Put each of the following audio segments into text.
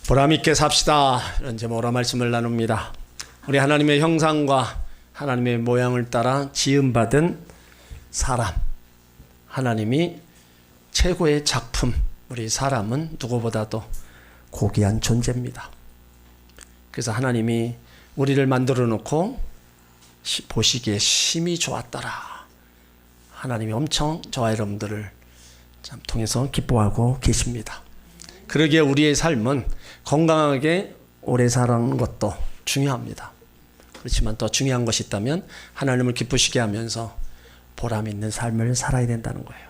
보람있게 삽시다, 이런 제목으로 말씀을 나눕니다. 우리 하나님의 형상과 하나님의 모양을 따라 지음받은 사람, 하나님이 최고의 작품, 우리 사람은 누구보다도 고귀한 존재입니다. 그래서 하나님이 우리를 만들어 놓고 보시기에 심히 좋았더라. 하나님이 엄청 저와 여러분들을 참 통해서 기뻐하고 계십니다. 그러기에 우리의 삶은 건강하게 오래 사는 것도 중요합니다. 그렇지만 더 중요한 것이 있다면 하나님을 기쁘시게 하면서 보람 있는 삶을 살아야 된다는 거예요.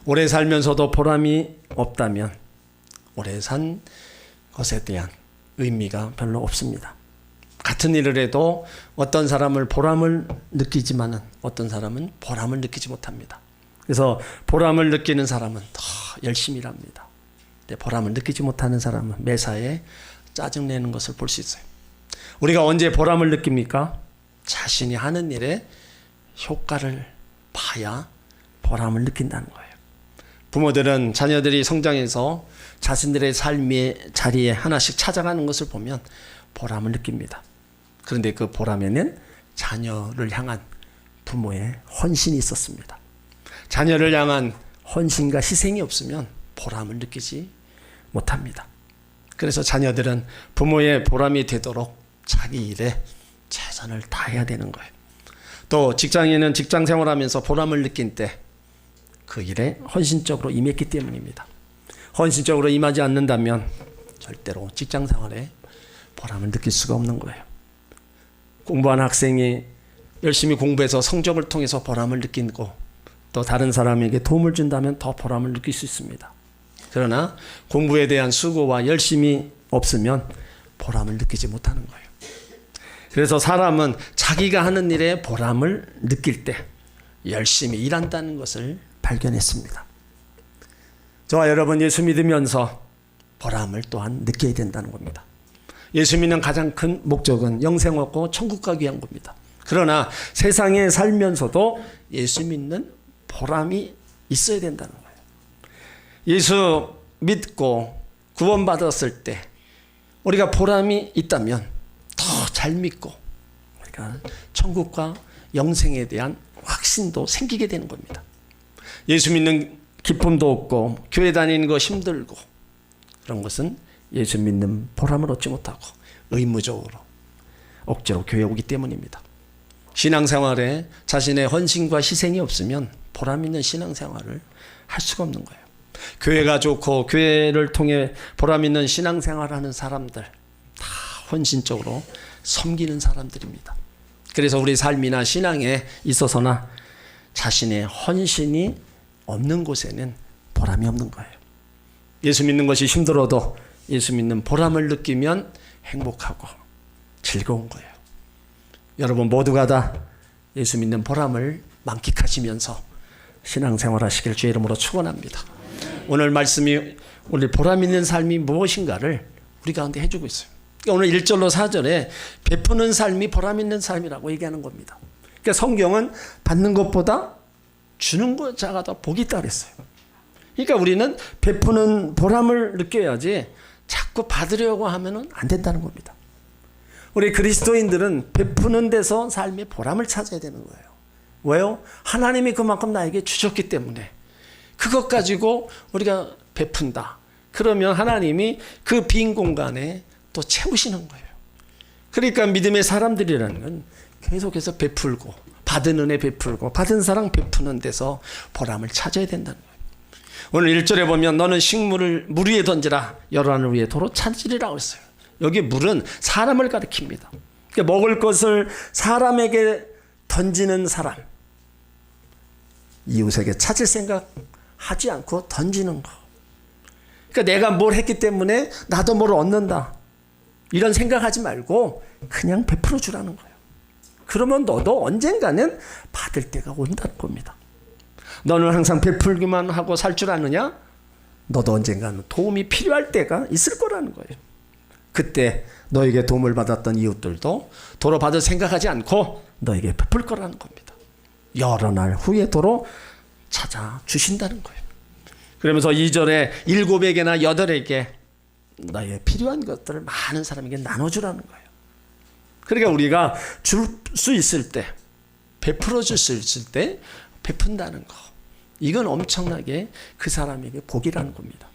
오래 살면서도 보람이 없다면 오래 산 것에 대한 의미가 별로 없습니다. 같은 일을 해도 어떤 사람을 보람을 느끼지만은 어떤 사람은 보람을 느끼지 못합니다. 그래서 보람을 느끼는 사람은 더 열심히 일합니다. 보람을 느끼지 못하는 사람은 매사에 짜증내는 것을 볼 수 있어요. 우리가 언제 보람을 느낍니까? 자신이 하는 일에 효과를 봐야 보람을 느낀다는 거예요. 부모들은 자녀들이 성장해서 자신들의 삶의 자리에 하나씩 찾아가는 것을 보면 보람을 느낍니다. 그런데 그 보람에는 자녀를 향한 부모의 헌신이 있었습니다. 자녀를 향한 헌신과 희생이 없으면 보람을 느끼지 못합니다. 그래서 자녀들은 부모의 보람이 되도록 자기 일에 최선을 다해야 되는 거예요. 또 직장인은 직장 생활하면서 보람을 느낀 때 그 일에 헌신적으로 임했기 때문입니다. 헌신적으로 임하지 않는다면 절대로 직장 생활에 보람을 느낄 수가 없는 거예요. 공부한 학생이 열심히 공부해서 성적을 통해서 보람을 느끼고 또 다른 사람에게 도움을 준다면 더 보람을 느낄 수 있습니다. 그러나 공부에 대한 수고와 열심이 없으면 보람을 느끼지 못하는 거예요. 그래서 사람은 자기가 하는 일에 보람을 느낄 때 열심히 일한다는 것을 발견했습니다. 저와 여러분 예수 믿으면서 보람을 또한 느껴야 된다는 겁니다. 예수 믿는 가장 큰 목적은 영생 얻고 천국 가기 위한 겁니다. 그러나 세상에 살면서도 예수 믿는 보람이 있어야 된다는 거예요. 예수 믿고 구원받았을 때 우리가 보람이 있다면 더 잘 믿고 우리가 천국과 영생에 대한 확신도 생기게 되는 겁니다. 예수 믿는 기쁨도 없고 교회 다니는 거 힘들고 그런 것은 예수 믿는 보람을 얻지 못하고 의무적으로 억지로 교회에 오기 때문입니다. 신앙생활에 자신의 헌신과 희생이 없으면 보람 있는 신앙생활을 할 수가 없는 거예요. 교회가 좋고 교회를 통해 보람 있는 신앙생활을 하는 사람들 다 헌신적으로 섬기는 사람들입니다. 그래서 우리 삶이나 신앙에 있어서나 자신의 헌신이 없는 곳에는 보람이 없는 거예요. 예수 믿는 것이 힘들어도 예수 믿는 보람을 느끼면 행복하고 즐거운 거예요. 여러분 모두가 다 예수 믿는 보람을 만끽하시면서 신앙생활 하시길 주의 이름으로 축원합니다. 오늘 말씀이 우리 보람 있는 삶이 무엇인가를 우리 가운데 해주고 있어요. 오늘 1절로 4절에 베푸는 삶이 보람 있는 삶이라고 얘기하는 겁니다. 그러니까 성경은 받는 것보다 주는 자가 더 복이 있다고 그랬어요. 그러니까 우리는 베푸는 보람을 느껴야지 자꾸 받으려고 하면 안 된다는 겁니다. 우리 그리스도인들은 베푸는 데서 삶의 보람을 찾아야 되는 거예요. 왜요? 하나님이 그만큼 나에게 주셨기 때문에 그것 가지고 우리가 베푼다. 그러면 하나님이 그 빈 공간에 또 채우시는 거예요. 그러니까 믿음의 사람들이라는 건 계속해서 베풀고 받은 은혜 베풀고 받은 사랑 베푸는 데서 보람을 찾아야 된다는 거예요. 오늘 1절에 보면 너는 식물을 물 위에 던지라 여러 하늘 위에 도로 찾으리라고 했어요. 여기 물은 사람을 가리킵니다. 그러니까 먹을 것을 사람에게 던지는 사람, 이웃에게 찾을 생각 하지 않고 던지는 거. 그러니까 내가 뭘 했기 때문에 나도 뭘 얻는다 이런 생각하지 말고 그냥 베풀어 주라는 거예요. 그러면 너도 언젠가는 받을 때가 온다는 겁니다. 너는 항상 베풀기만 하고 살 줄 아느냐? 너도 언젠가는 도움이 필요할 때가 있을 거라는 거예요. 그때 너에게 도움을 받았던 이웃들도 도로 받을 생각하지 않고 너에게 베풀 거라는 겁니다. 여러 날 후에 도로 찾아주신다는 거예요. 그러면서 2절에 7에게나 8에게 너의 필요한 것들을 많은 사람에게 나눠주라는 거예요. 그러니까 우리가 줄 수 있을 때, 베풀어 줄 수 있을 때 베푼다는 거, 이건 엄청나게 그 사람에게 복이라는 겁니다.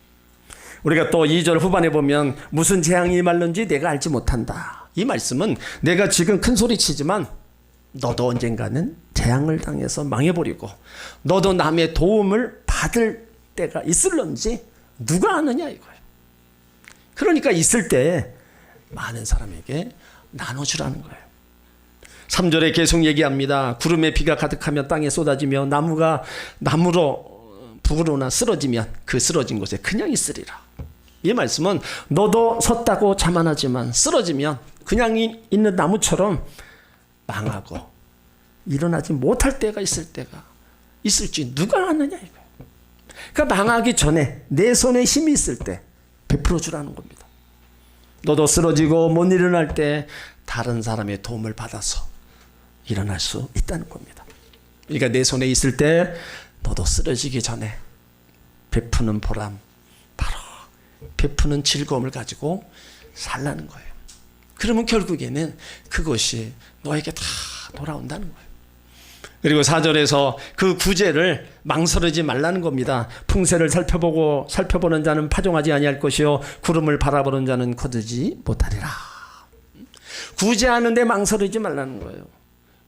우리가 또 2절 후반에 보면 무슨 재앙이 임할는지 내가 알지 못한다. 이 말씀은 내가 지금 큰 소리 치지만 너도 언젠가는 재앙을 당해서 망해버리고 너도 남의 도움을 받을 때가 있을런지 누가 아느냐 이거예요. 그러니까 있을 때 많은 사람에게 나눠주라는 거예요. 3절에 계속 얘기합니다. 구름에 비가 가득하면 땅에 쏟아지며 나무로 북으로나 쓰러지면 그 쓰러진 곳에 그냥 있으리라. 이 말씀은 너도 섰다고 자만하지만 쓰러지면 그냥 있는 나무처럼 망하고 일어나지 못할 때가 있을지 누가 아느냐 이거예요. 그러니까 망하기 전에 내 손에 힘이 있을 때 베풀어 주라는 겁니다. 너도 쓰러지고 못 일어날 때 다른 사람의 도움을 받아서 일어날 수 있다는 겁니다. 그러니까 내 손에 있을 때 너도 쓰러지기 전에 베푸는 보람, 바로 베푸는 즐거움을 가지고 살라는 거예요. 그러면 결국에는 그것이 너에게 다 돌아온다는 거예요. 그리고 4절에서 그 구제를 망설이지 말라는 겁니다. 풍세를 살펴보는 자는 파종하지 아니할 것이요 구름을 바라보는 자는 거두지 못하리라. 구제하는데 망설이지 말라는 거예요.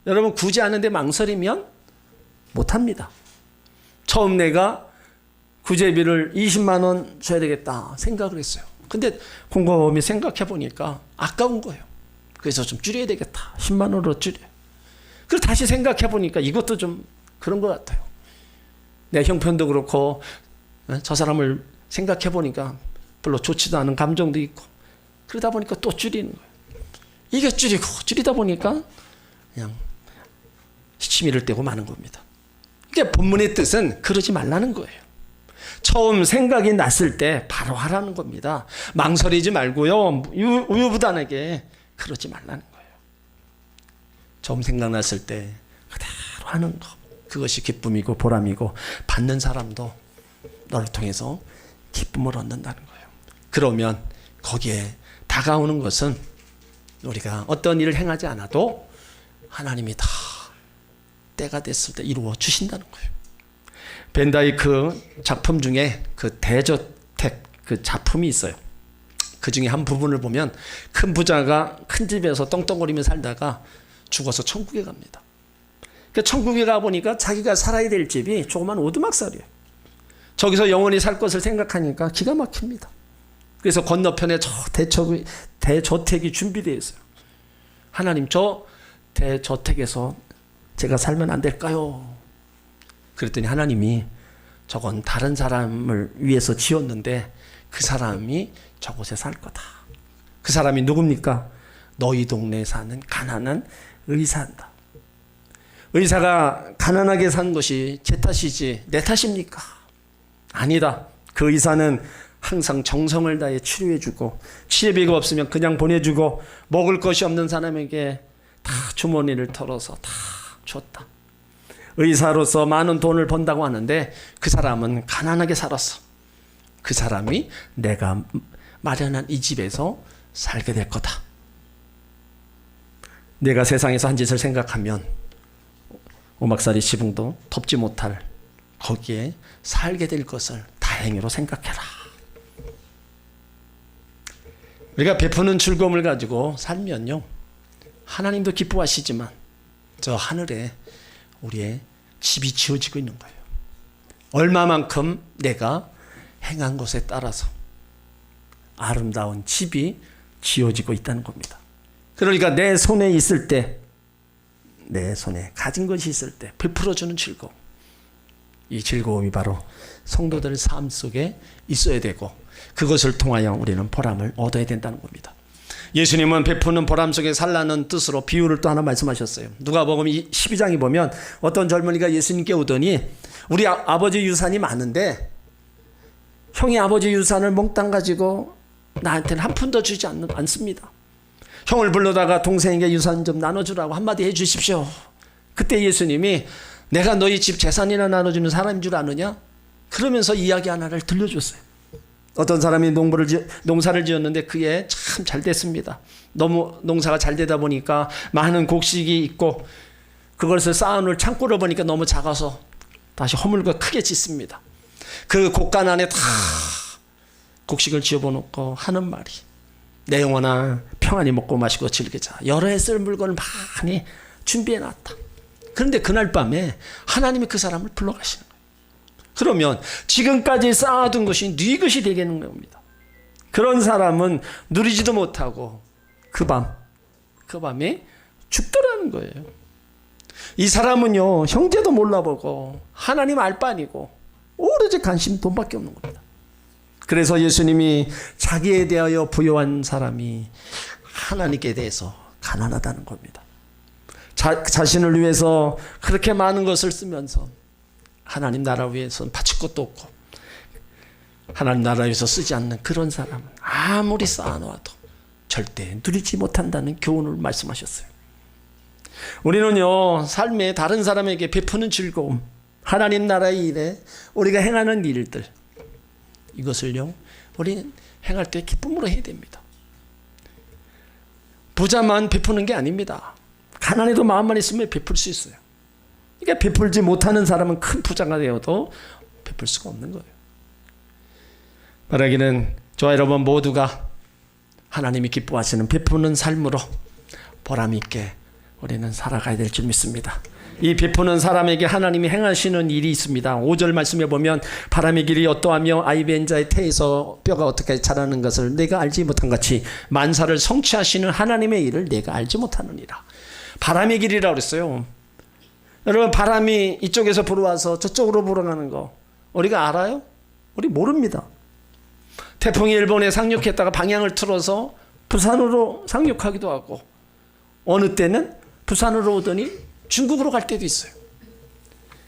여러분, 구제하는데 망설이면 못합니다. 처음 내가 구제비를 20만 원 줘야 되겠다 생각을 했어요. 근데 곰곰이 생각해 보니까 아까운 거예요. 그래서 좀 줄여야 되겠다. 10만 원으로 줄여. 그리고 다시 생각해 보니까 이것도 좀 그런 것 같아요. 내 형편도 그렇고 저 사람을 생각해 보니까 별로 좋지도 않은 감정도 있고 그러다 보니까 또 줄이는 거예요. 이게 줄이다 보니까 그냥 시치미를 떼고 마는 겁니다. 그러니까 본문의 뜻은 그러지 말라는 거예요. 처음 생각이 났을 때 바로 하라는 겁니다. 망설이지 말고요. 우유부단하게 그러지 말라는 거예요. 처음 생각났을 때 그대로 하는 거. 그것이 기쁨이고 보람이고 받는 사람도 너를 통해서 기쁨을 얻는다는 거예요. 그러면 거기에 다가오는 것은 우리가 어떤 일을 행하지 않아도 하나님이 다 때가 됐을 때 이루어 주신다는 거예요. 벤다이크 작품 중에 그 대저택 그 작품이 있어요. 그 중에 한 부분을 보면 큰 부자가 큰 집에서 떵떵거리며 살다가 죽어서 천국에 갑니다. 그 천국에 가보니까 자기가 살아야 될 집이 조그만 오두막살이에요. 저기서 영원히 살 것을 생각하니까 기가 막힙니다. 그래서 건너편에 저 대저택이 준비되어 있어요. 하나님, 저 대저택에서 제가 살면 안 될까요? 그랬더니 하나님이 저건 다른 사람을 위해서 지었는데 그 사람이 저곳에 살 거다. 그 사람이 누굽니까? 너희 동네에 사는 가난한 의사다. 의사가 가난하게 산 것이 제 탓이지 내 탓입니까? 아니다. 그 의사는 항상 정성을 다해 치료해주고 치료비가 없으면 그냥 보내주고 먹을 것이 없는 사람에게 다 주머니를 털어서 다 줬다. 의사로서 많은 돈을 번다고 하는데 그 사람은 가난하게 살았어. 그 사람이 내가 마련한 이 집에서 살게 될 거다. 내가 세상에서 한 짓을 생각하면 오막살이 지붕도 덮지 못할 거기에 살게 될 것을 다행히로 생각해라. 우리가 베푸는 즐거움을 가지고 살면요, 하나님도 기뻐하시지만 저 하늘에 우리의 집이 지어지고 있는 거예요. 얼마만큼 내가 행한 것에 따라서 아름다운 집이 지어지고 있다는 겁니다. 그러니까 내 손에 있을 때, 내 손에 가진 것이 있을 때 베풀어주는 즐거움, 이 즐거움이 바로 성도들 삶 속에 있어야 되고 그것을 통하여 우리는 보람을 얻어야 된다는 겁니다. 예수님은 베푸는 보람 속에 살라는 뜻으로 비유를 또 하나 말씀하셨어요. 누가복음 12장에 보면 어떤 젊은이가 예수님께 오더니 우리 아버지 유산이 많은데 형이 아버지 유산을 몽땅 가지고 나한테는 한 푼도 주지 않습니다. 형을 불러다가 동생에게 유산 좀 나눠주라고 한마디 해주십시오. 그때 예수님이 내가 너희 집 재산이나 나눠주는 사람인 줄 아느냐? 그러면서 이야기 하나를 들려줬어요. 어떤 사람이 농사를 지었는데 그게 참 잘 됐습니다. 너무 농사가 잘 되다 보니까 많은 곡식이 있고 그것을 쌓아놓을 창고를 보니까 너무 작아서 다시 허물과 크게 짓습니다. 그 곡간 안에 다 곡식을 지어놓고 하는 말이 내 영혼아 평안히 먹고 마시고 즐기자. 여러 해 쓸 물건을 많이 준비해놨다. 그런데 그날 밤에 하나님이 그 사람을 불러가시는 거예요. 그러면 지금까지 쌓아둔 것이 네 것이 되겠는 겁니다. 그런 사람은 누리지도 못하고 그 밤에 죽더라는 거예요. 이 사람은요 형제도 몰라보고 하나님 알 바 아니고 오로지 관심 돈밖에 없는 겁니다. 그래서 예수님이 자기에 대하여 부여한 사람이 하나님께 대해서 가난하다는 겁니다. 자신을 위해서 그렇게 많은 것을 쓰면서 하나님 나라 위해서는 바칠 것도 없고 하나님 나라 위해서 쓰지 않는 그런 사람은 아무리 쌓아놓아도 절대 누리지 못한다는 교훈을 말씀하셨어요. 우리는요 삶에 다른 사람에게 베푸는 즐거움, 하나님 나라의 일에 우리가 행하는 일들, 이것을요 우리는 행할 때 기쁨으로 해야 됩니다. 부자만 베푸는 게 아닙니다. 가난해도 마음만 있으면 베풀 수 있어요. 그러니까 베풀지 못하는 사람은 큰 부자가 되어도 베풀 수가 없는 거예요. 바라기는 저와 여러분 모두가 하나님이 기뻐하시는 베푸는 삶으로 보람 있게 우리는 살아가야 될 줄 믿습니다. 이 베푸는 사람에게 하나님이 행하시는 일이 있습니다. 5절 말씀에 보면 바람의 길이 어떠하며 아이벤 자의 태에서 뼈가 어떻게 자라는 것을 내가 알지 못한 같이 만사를 성취하시는 하나님의 일을 내가 알지 못하느니라. 바람의 길이라고 그랬어요. 여러분 바람이 이쪽에서 불어와서 저쪽으로 불어가는 거 우리가 알아요? 우리 모릅니다. 태풍이 일본에 상륙했다가 방향을 틀어서 부산으로 상륙하기도 하고 어느 때는 부산으로 오더니 중국으로 갈 때도 있어요.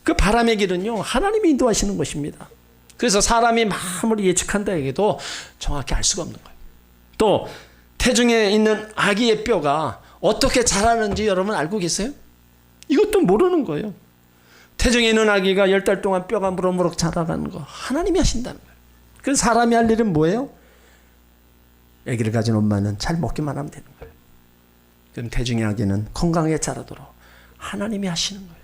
그 바람의 길은요 하나님이 인도하시는 것입니다. 그래서 사람이 마음으로 예측한다 해도 정확히 알 수가 없는 거예요. 또 태중에 있는 아기의 뼈가 어떻게 자라는지 여러분 알고 계세요? 이것도 모르는 거예요. 태중에 있는 아기가 10달 동안 뼈가 무럭무럭 자라가는 거 하나님이 하신다는 거예요. 그래서 사람이 할 일은 뭐예요? 아기를 가진 엄마는 잘 먹기만 하면 되는 거예요. 그럼 태중의 아기는 건강하게 자라도록 하나님이 하시는 거예요.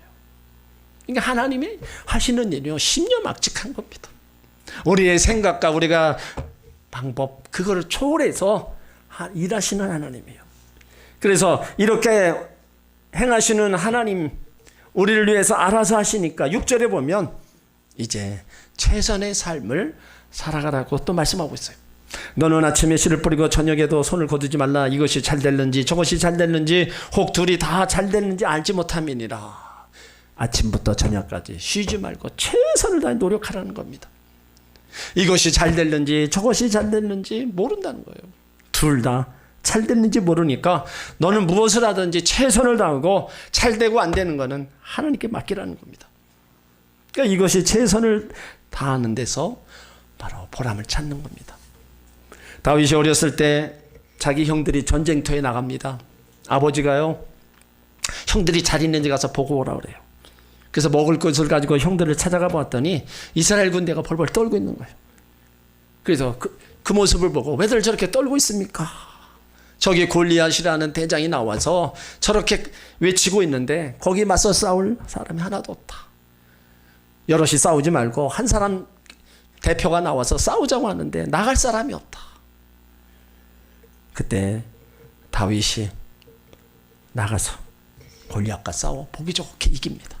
그러니까 하나님이 하시는 일이요 심려막직한 겁니다. 우리의 생각과 우리가 방법 그거를 초월해서 일하시는 하나님이에요. 그래서 이렇게 행하시는 하나님 우리를 위해서 알아서 하시니까 6절에 보면 이제 최선의 삶을 살아가라고 또 말씀하고 있어요. 너는 아침에 씨를 뿌리고 저녁에도 손을 거두지 말라. 이것이 잘 됐는지 저것이 잘 됐는지 혹 둘이 다 잘 됐는지 알지 못함이니라. 아침부터 저녁까지 쉬지 말고 최선을 다해 노력하라는 겁니다. 이것이 잘 됐는지 저것이 잘 됐는지 모른다는 거예요. 둘 다 잘 됐는지 모르니까 너는 무엇을 하든지 최선을 다하고 잘 되고 안 되는 거는 하나님께 맡기라는 겁니다. 그러니까 이것이 최선을 다하는 데서 바로 보람을 찾는 겁니다. 다윗이 어렸을 때 자기 형들이 전쟁터에 나갑니다. 아버지가요 형들이 잘 있는지 가서 보고 오라 그래요. 그래서 먹을 것을 가지고 형들을 찾아가 보았더니 이스라엘 군대가 벌벌 떨고 있는 거예요. 그래서 그 모습을 보고 왜들 저렇게 떨고 있습니까? 저기 골리앗이라는 대장이 나와서 저렇게 외치고 있는데 거기 맞서 싸울 사람이 하나도 없다. 여럿이 싸우지 말고 한 사람 대표가 나와서 싸우자고 하는데 나갈 사람이 없다. 그때 다윗이 나가서 골리앗과 싸워 보기 좋게 이깁니다.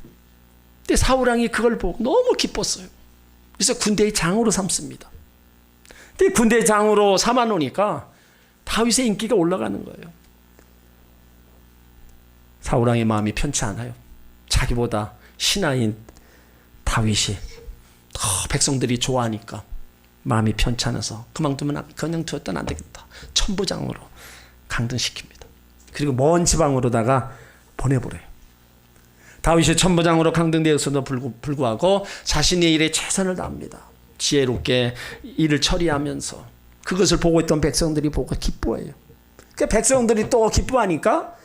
근데 사울왕이 그걸 보고 너무 기뻤어요. 그래서 군대의 장으로 삼습니다. 근데 군대의 장으로 삼아 놓으니까 다윗의 인기가 올라가는 거예요. 사울왕의 마음이 편치 않아요. 자기보다 신하인 다윗이 더 백성들이 좋아하니까 마음이 편치 않아서 그냥 두었던 안 되겠다. 천부장으로 강등시킵니다. 그리고 먼 지방으로다가 보내버려요. 다윗이 천부장으로 강등되었음에도 불구하고 자신의 일에 최선을 다합니다. 지혜롭게 일을 처리하면서 그것을 보고 있던 백성들이 보고 기뻐해요. 그 백성들이 또 기뻐하니까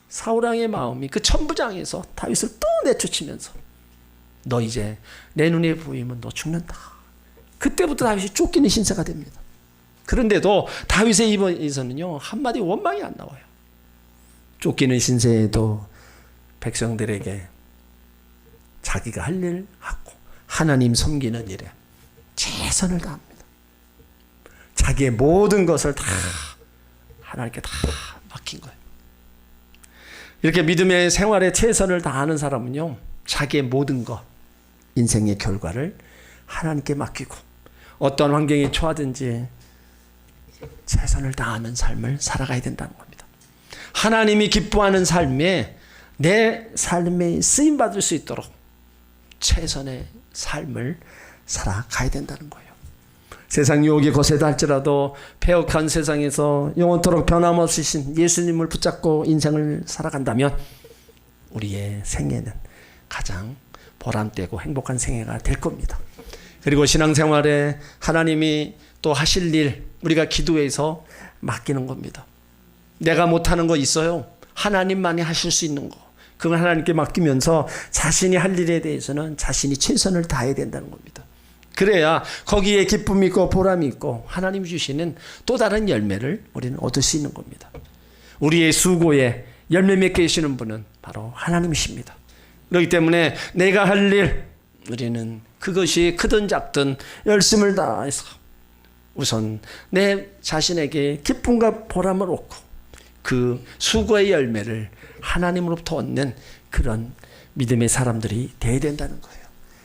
사울왕의 마음이 그 천부장에서 다윗을 또 내쫓으면서 너 이제 내 눈에 보이면 너 죽는다. 그때부터 다윗이 쫓기는 신세가 됩니다. 그런데도 다윗의 입에서는요 한마디 원망이 안 나와요. 쫓기는 신세에도 백성들에게 자기가 할 일 하고 하나님 섬기는 일에 최선을 다합니다. 자기의 모든 것을 다 하나님께 다 맡긴 거예요. 이렇게 믿음의 생활에 최선을 다하는 사람은요 자기의 모든 것, 인생의 결과를 하나님께 맡기고 어떤 환경에 처하든지 최선을 다하는 삶을 살아가야 된다는 겁니다. 하나님이 기뻐하는 삶에 내 삶에 쓰임받을 수 있도록 최선의 삶을 살아가야 된다는 거예요. 세상 유혹이 거세다 할지라도 폐역한 세상에서 영원토록 변함없으신 예수님을 붙잡고 인생을 살아간다면 우리의 생애는 가장 보람되고 행복한 생애가 될 겁니다. 그리고 신앙생활에 하나님이 또 하실 일 우리가 기도해서 맡기는 겁니다. 내가 못하는 거 있어요. 하나님만이 하실 수 있는 거. 그걸 하나님께 맡기면서 자신이 할 일에 대해서는 자신이 최선을 다해야 된다는 겁니다. 그래야 거기에 기쁨이 있고 보람이 있고 하나님 주시는 또 다른 열매를 우리는 얻을 수 있는 겁니다. 우리의 수고에 열매 맺게 해주시는 분은 바로 하나님이십니다. 그렇기 때문에 내가 할 일 우리는 그것이 크든 작든 열심을 다해서 우선 내 자신에게 기쁨과 보람을 얻고 그 수고의 열매를 하나님으로부터 얻는 그런 믿음의 사람들이 되어야 된다는 거예요.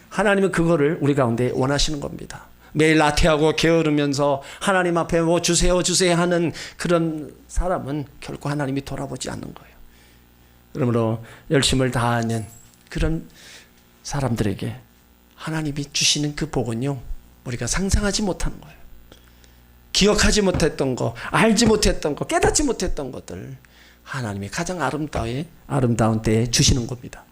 하나님은 그거를 우리 가운데 원하시는 겁니다. 매일 나태하고 게으르면서 하나님 앞에 뭐 주세요 하는 그런 사람은 결코 하나님이 돌아보지 않는 거예요. 그러므로 열심을 다하는 그런 사람들에게 하나님이 주시는 그 복은요 우리가 상상하지 못하는 거예요. 기억하지 못했던 거, 알지 못했던 거, 깨닫지 못했던 것들 하나님이 가장 아름다운 때에 주시는 겁니다.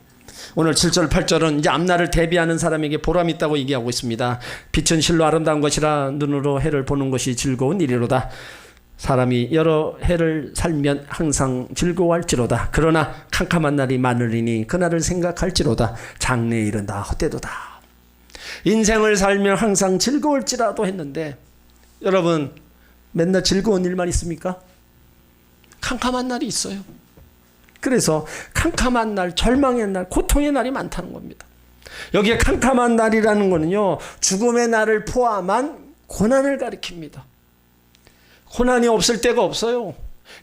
오늘 7절 8절은 이제 앞날을 대비하는 사람에게 보람이 있다고 얘기하고 있습니다. 빛은 실로 아름다운 것이라 눈으로 해를 보는 것이 즐거운 일이로다. 사람이 여러 해를 살면 항상 즐거워할지로다. 그러나 캄캄한 날이 많으리니 그날을 생각할지로다. 장래에 이른다 헛되도다. 인생을 살면 항상 즐거울지라도 했는데 여러분 맨날 즐거운 일만 있습니까? 캄캄한 날이 있어요. 그래서 캄캄한 날, 절망의 날, 고통의 날이 많다는 겁니다. 여기에 캄캄한 날이라는 거는요 죽음의 날을 포함한 고난을 가리킵니다. 고난이 없을 때가 없어요.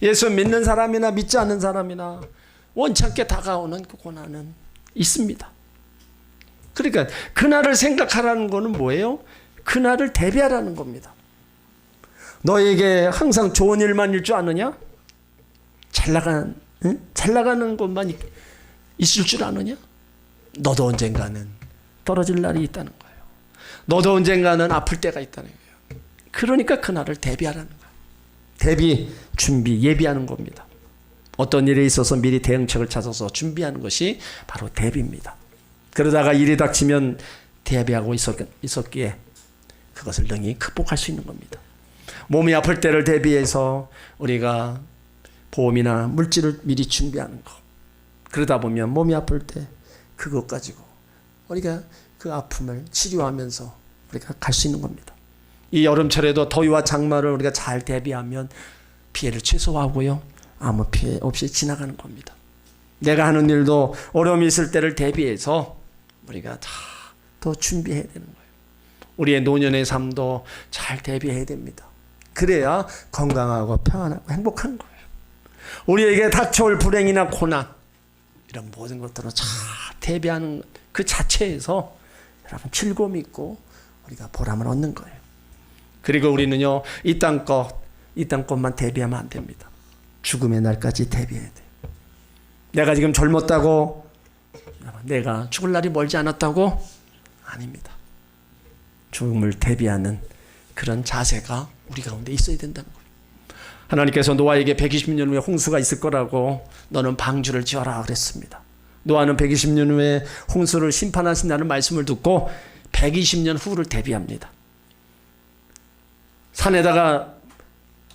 예수 믿는 사람이나 믿지 않는 사람이나 원찮게 다가오는 그 고난은 있습니다. 그러니까 그날을 생각하라는 거는 뭐예요? 그날을 대비하라는 겁니다. 너에게 항상 좋은 일만 일 줄 아느냐? 잘 나가는 것만 있을 줄 아느냐? 너도 언젠가는 떨어질 날이 있다는 거예요. 너도 언젠가는 아플 때가 있다는 거예요. 그러니까 그날을 대비하라는 거예요. 대비, 준비, 예비하는 겁니다. 어떤 일에 있어서 미리 대응책을 찾아서 준비하는 것이 바로 대비입니다. 그러다가 일이 닥치면 대비하고 있었기에 그것을 능히 극복할 수 있는 겁니다. 몸이 아플 때를 대비해서 우리가 보험이나 물질을 미리 준비하는 거. 그러다 보면 몸이 아플 때 그것 가지고 우리가 그 아픔을 치료하면서 우리가 갈 수 있는 겁니다. 이 여름철에도 더위와 장마를 우리가 잘 대비하면 피해를 최소화하고요. 아무 피해 없이 지나가는 겁니다. 내가 하는 일도 어려움이 있을 때를 대비해서 우리가 다 더 준비해야 되는 거예요. 우리의 노년의 삶도 잘 대비해야 됩니다. 그래야 건강하고 평안하고 행복한 거예요. 우리에게 닥쳐올 불행이나 고난 이런 모든 것들을 잘 대비하는 그 자체에서 여러분 즐거움이 있고 우리가 보람을 얻는 거예요. 그리고 우리는요 이 땅 것만 대비하면 안 됩니다. 죽음의 날까지 대비해야 돼요. 내가 지금 젊었다고 내가 죽을 날이 멀지 않았다고? 아닙니다. 죽음을 대비하는 그런 자세가 우리 가운데 있어야 된다는 거예요. 하나님께서 노아에게 120년 후에 홍수가 있을 거라고 너는 방주를 지어라 그랬습니다. 노아는 120년 후에 홍수를 심판하신다는 말씀을 듣고 120년 후를 대비합니다. 산에다가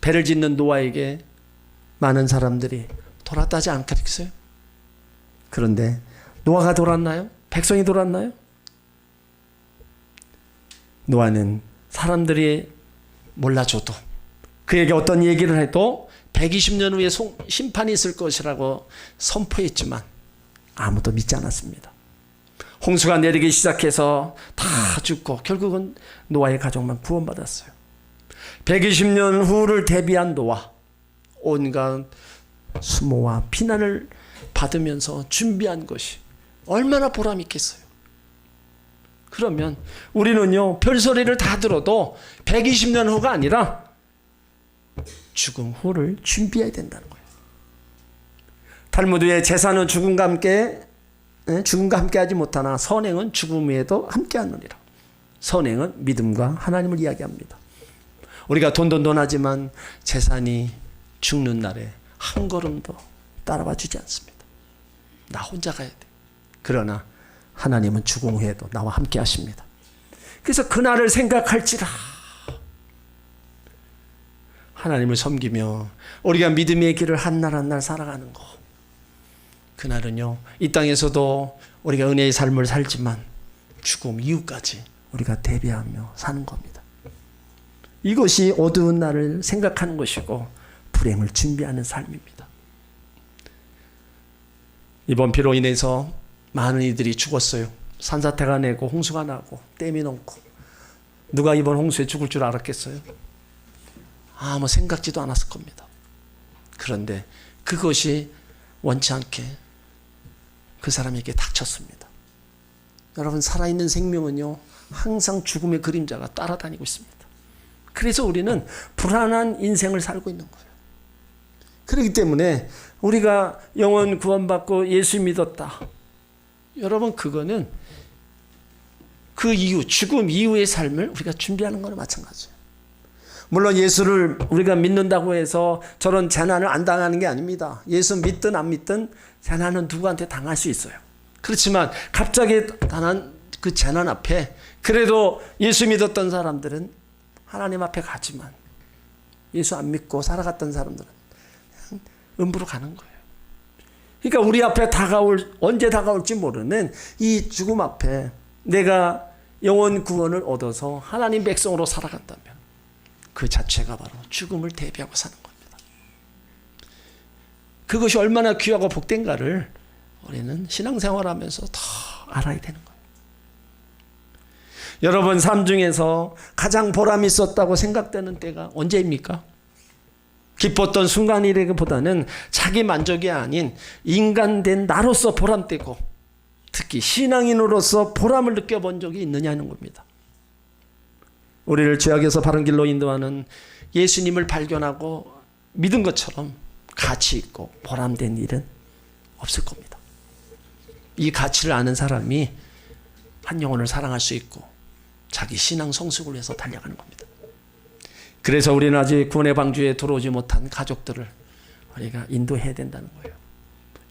배를 짓는 노아에게 많은 사람들이 돌았다지 않겠어요? 그런데 노아가 돌았나요? 백성이 돌았나요? 노아는 사람들이 몰라줘도 그에게 어떤 얘기를 해도 120년 후에 심판이 있을 것이라고 선포했지만 아무도 믿지 않았습니다. 홍수가 내리기 시작해서 다 죽고 결국은 노아의 가족만 구원받았어요. 120년 후를 대비한 노아, 온갖 수모와 비난을 받으면서 준비한 것이 얼마나 보람 있겠어요. 그러면 우리는요, 별소리를 다 들어도 120년 후가 아니라 죽음 후를 준비해야 된다는 거예요. 탈무드의 제사는 죽음과 함께 하지 못하나 선행은 죽음 후에도 함께 하느니라. 선행은 믿음과 하나님을 이야기합니다. 우리가 돈돈돈하지만 재산이 죽는 날에 한 걸음도 따라와 주지 않습니다. 나 혼자 가야 돼. 그러나 하나님은 죽음 후에도 나와 함께 하십니다. 그래서 그날을 생각할지라 하나님을 섬기며 우리가 믿음의 길을 한 날 한 날 살아가는 거, 그날은요, 이 땅에서도 우리가 은혜의 삶을 살지만 죽음 이후까지 우리가 대비하며 사는 겁니다. 이것이 어두운 날을 생각하는 것이고 불행을 준비하는 삶입니다. 이번 비로 인해서 많은 이들이 죽었어요. 산사태가 내고 홍수가 나고 댐이 넘고. 누가 이번 홍수에 죽을 줄 알았겠어요? 아무 생각지도 않았을 겁니다. 그런데 그것이 원치 않게 그 사람에게 닥쳤습니다. 여러분, 살아있는 생명은요, 항상 죽음의 그림자가 따라다니고 있습니다. 그래서 우리는 불안한 인생을 살고 있는 거예요. 그렇기 때문에 우리가 영혼 구원받고 예수 믿었다. 여러분, 그거는 그 이후, 죽음 이후의 삶을 우리가 준비하는 거나 마찬가지예요. 물론 예수를 우리가 믿는다고 해서 저런 재난을 안 당하는 게 아닙니다. 예수 믿든 안 믿든 재난은 누구한테 당할 수 있어요. 그렇지만 갑자기 당한 그 재난 앞에 그래도 예수 믿었던 사람들은 하나님 앞에 가지만 예수 안 믿고 살아갔던 사람들은 그냥 음부로 가는 거예요. 그러니까 우리 앞에 언제 다가올지 모르는 이 죽음 앞에 내가 영원 구원을 얻어서 하나님 백성으로 살아간다면 그 자체가 바로 죽음을 대비하고 사는 겁니다. 그것이 얼마나 귀하고 복된가를 우리는 신앙생활하면서 더 알아야 되는 거예요. 여러분, 삶 중에서 가장 보람이 있었다고 생각되는 때가 언제입니까? 기뻤던 순간이라기보다는 자기 만족이 아닌 인간된 나로서 보람되고 특히 신앙인으로서 보람을 느껴본 적이 있느냐는 겁니다. 우리를 죄악에서 바른 길로 인도하는 예수님을 발견하고 믿은 것처럼 가치 있고 보람된 일은 없을 겁니다. 이 가치를 아는 사람이 한 영혼을 사랑할 수 있고 자기 신앙 성숙을 위해서 달려가는 겁니다. 그래서 우리는 아직 구원의 방주에 들어오지 못한 가족들을 우리가 인도해야 된다는 거예요.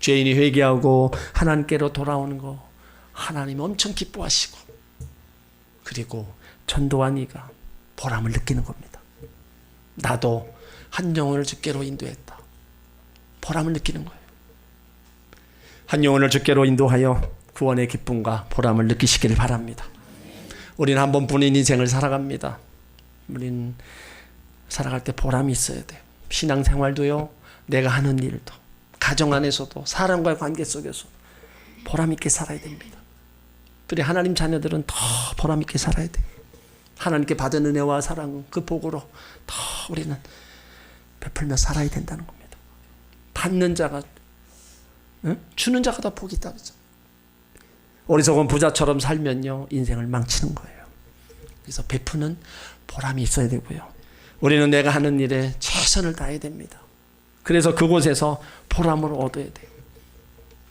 죄인이 회개하고 하나님께로 돌아오는 거 하나님 엄청 기뻐하시고, 그리고 전도한 이가 보람을 느끼는 겁니다. 나도 한 영혼을 주께로 인도했다. 보람을 느끼는 거예요. 한 영혼을 주께로 인도하여 구원의 기쁨과 보람을 느끼시기를 바랍니다. 우리는 한 번뿐인 인생을 살아갑니다. 우리는 살아갈 때 보람이 있어야 돼요. 신앙생활도요, 내가 하는 일도, 가정 안에서도, 사람과의 관계 속에서 보람 있게 살아야 됩니다. 그래, 하나님 자녀들은 더 보람 있게 살아야 돼요. 하나님께 받은 은혜와 사랑, 그 복으로 더 우리는 베풀며 살아야 된다는 겁니다. 받는 자가, 주는 자가 더 복이 있다 그러죠. 어리석은 부자처럼 살면요, 인생을 망치는 거예요. 그래서 베푸는 보람이 있어야 되고요. 우리는 내가 하는 일에 최선을 다해야 됩니다. 그래서 그곳에서 보람을 얻어야 돼요.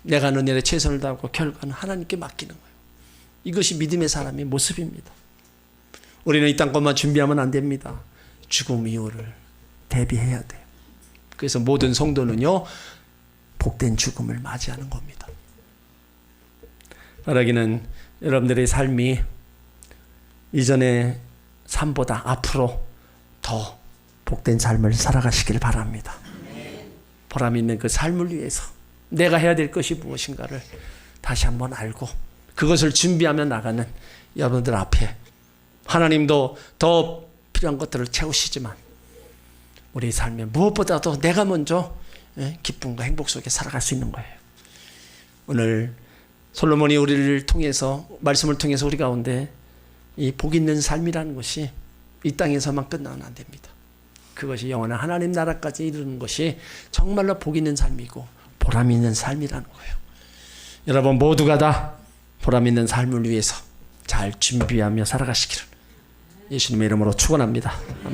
내가 하는 일에 최선을 다하고 결과는 하나님께 맡기는 거예요. 이것이 믿음의 사람의 모습입니다. 우리는 이 땅 것만 준비하면 안 됩니다. 죽음 이후를 대비해야 돼요. 그래서 모든 성도는요, 복된 죽음을 맞이하는 겁니다. 바라기는 여러분들의 삶이 이전의 삶보다 앞으로 더 복된 삶을 살아가시길 바랍니다. 보람 있는 그 삶을 위해서 내가 해야 될 것이 무엇인가를 다시 한번 알고 그것을 준비하며 나가는 여러분들 앞에 하나님도 더 필요한 것들을 채우시지만 우리 삶에 무엇보다도 내가 먼저 기쁨과 행복 속에 살아갈 수 있는 거예요. 오늘 솔로몬이 우리를 통해서, 말씀을 통해서 우리 가운데 이 복 있는 삶이라는 것이 이 땅에서만 끝나면 안 됩니다. 그것이 영원한 하나님 나라까지 이르는 것이 정말로 복 있는 삶이고 보람 있는 삶이라는 거예요. 여러분 모두가 다 보람 있는 삶을 위해서 잘 준비하며 살아가시기를 예수님의 이름으로 축원합니다. 아멘.